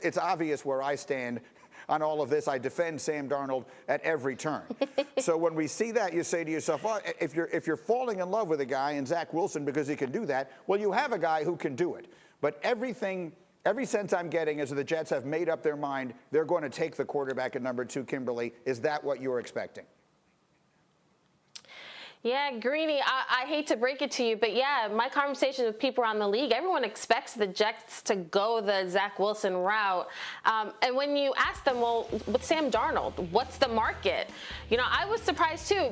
It's obvious where I stand on all of this. I defend Sam Darnold at every turn. So when we see that, you say to yourself, well, if you're falling in love with a guy in Zach Wilson because he can do that, well, you have a guy who can do it. But every sense I'm getting is that the Jets have made up their mind. They're going to take the quarterback at number 2, Kimberly. Is that what you're expecting? Yeah, Greeny, I hate to break it to you, but yeah, my conversations with people around the league, everyone expects the Jets to go the Zach Wilson route. And when you ask them, well, with Sam Darnold, what's the market? You know, I was surprised too.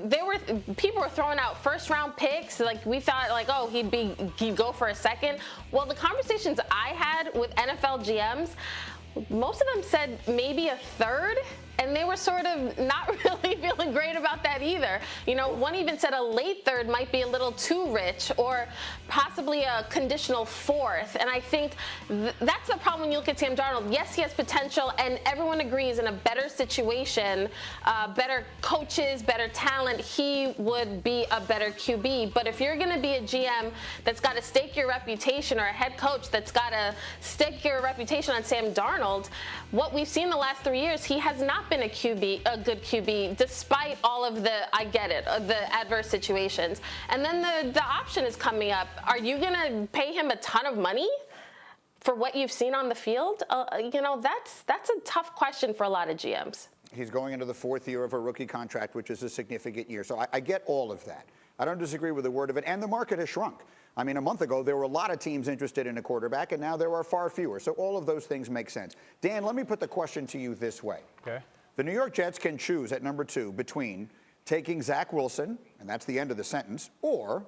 People were throwing out first-round picks. Like, we thought, like, oh, he'd go for a second. Well, the conversations I had with NFL GMs, most of them said maybe a third. And they were sort of not really feeling great about that either. You know, one even said a late third might be a little too rich, or possibly a conditional fourth. And I think that's the problem when you look at Sam Darnold. Yes, he has potential, and everyone agrees in a better situation, better coaches, better talent, he would be a better QB. But if you're going to be a GM that's got to stake your reputation, or a head coach that's got to stake your reputation on Sam Darnold, what we've seen the last 3 years, he has not been a good QB, despite all of the adverse situations. And then the option is coming up. Are you going to pay him a ton of money for what you've seen on the field? You know, that's a tough question for a lot of GMs. He's going into the 4th year of a rookie contract, which is a significant year. So I get all of that. I don't disagree with a word of it. And the market has shrunk. I mean, a month ago, there were a lot of teams interested in a quarterback, and now there are far fewer. So all of those things make sense. Dan, let me put the question to you this way. Okay. The New York Jets can choose at number 2 between taking Zach Wilson, and that's the end of the sentence, or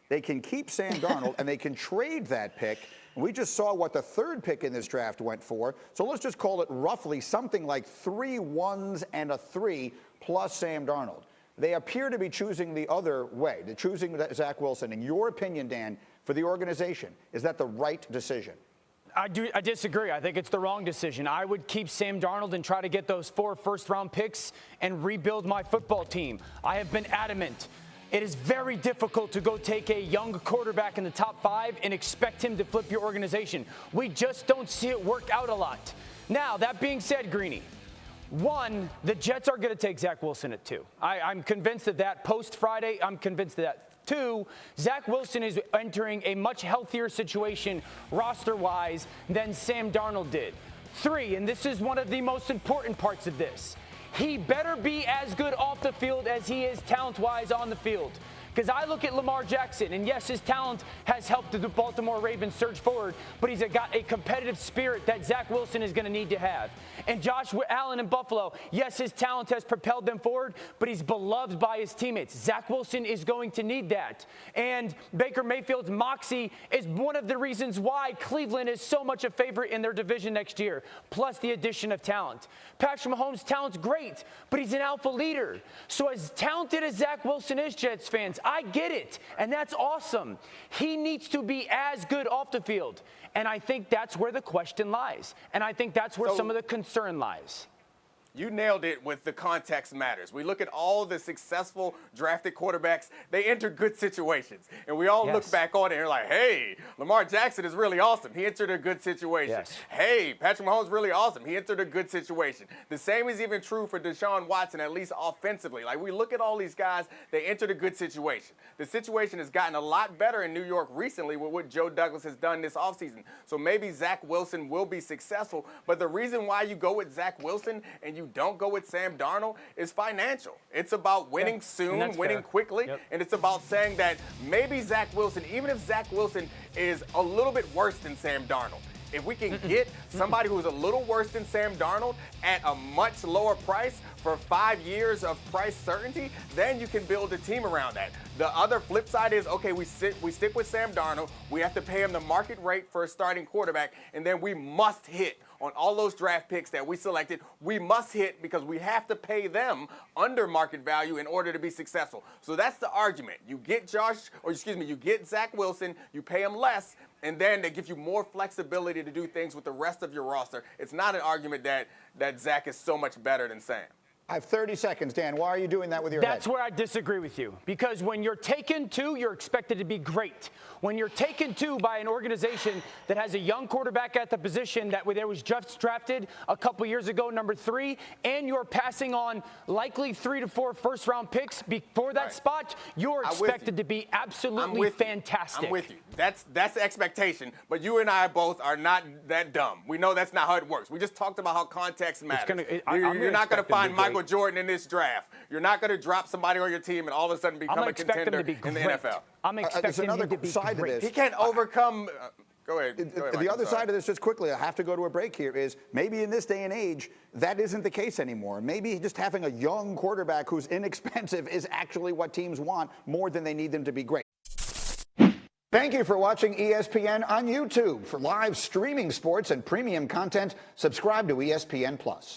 they can keep Sam Darnold and they can trade that pick. And we just saw what the 3rd pick in this draft went for. So let's just call it roughly something like 3 1s and a 3 plus Sam Darnold. They appear to be choosing the other way. They're choosing Zach Wilson. In your opinion, Dan, for the organization, is that the right decision? I disagree. I think it's the wrong decision. I would keep Sam Darnold and try to get those 4 first-round picks and rebuild my football team. I have been adamant. It is very difficult to go take a young quarterback in the top 5 and expect him to flip your organization. We just don't see it work out a lot. Now, that being said, Greeny, 1, the Jets are going to take Zach Wilson at 2. I'm convinced of that. Post-Friday, I'm convinced of that. 2, Zach Wilson is entering a much healthier situation roster-wise than Sam Darnold did. 3, and this is one of the most important parts of this, he better be as good off the field as he is talent-wise on the field. Because I look at Lamar Jackson, and yes, his talent has helped the Baltimore Ravens surge forward, but he's got a competitive spirit that Zach Wilson is going to need to have. And Josh Allen in Buffalo, yes, his talent has propelled them forward, but he's beloved by his teammates. Zach Wilson is going to need that. And Baker Mayfield's moxie is one of the reasons why Cleveland is so much a favorite in their division next year, plus the addition of talent. Patrick Mahomes' talent's great, but he's an alpha leader. So as talented as Zach Wilson is, Jets fans, I get it, and that's awesome. He needs to be as good off the field, and I think that's where the question lies, and I think that's where some of the concern lies. You nailed it with the context matters. We look at all the successful drafted quarterbacks. They enter good situations. And we all look back on it and are like, hey, Lamar Jackson is really awesome. He entered a good situation. Yes. Hey, Patrick Mahomes is really awesome. He entered a good situation. The same is even true for Deshaun Watson, at least offensively. Like, we look at all these guys, they entered a good situation. The situation has gotten a lot better in New York recently with what Joe Douglas has done this offseason. So maybe Zach Wilson will be successful. But the reason why you go with Zach Wilson and you don't go with Sam Darnold is financial. It's about winning soon, winning quickly, and it's about saying that maybe Zach Wilson, even if Zach Wilson is a little bit worse than Sam Darnold, if we can get somebody who's a little worse than Sam Darnold at a much lower price for 5 years of price certainty, then you can build a team around that. The other flip side is, okay, we stick with Sam Darnold. We have to pay him the market rate for a starting quarterback, and then we must hit on all those draft picks that we selected. We must hit because we have to pay them under market value in order to be successful. So that's the argument. You get you get Zach Wilson, you pay him less, and then they give you more flexibility to do things with the rest of your roster. It's not an argument that Zach is so much better than Sam. I have 30 seconds, Dan. Why are you doing that with your head? That's where I disagree with you. Because when you're taken to, you're expected to be great. When you're taken to by an organization that has a young quarterback at the position that was just drafted a couple years ago, number 3, and you're passing on likely 3 to 4 first-round picks before that spot, you're expected to be absolutely fantastic. I'm with you. That's the expectation. But you and I both are not that dumb. We know that's not how it works. We just talked about how context matters. You're not going to find Michael Jordan in this draft. You're not going to drop somebody on your team and all of a sudden become a contender in the NFL. I'm expecting him to be side great. to this. He can't overcome. Go ahead. The other side of this, just quickly, I have to go to a break here, is maybe in this day and age, that isn't the case anymore. Maybe just having a young quarterback who's inexpensive is actually what teams want more than they need them to be great. Thank you for watching ESPN on YouTube. For live streaming sports and premium content, subscribe to ESPN+.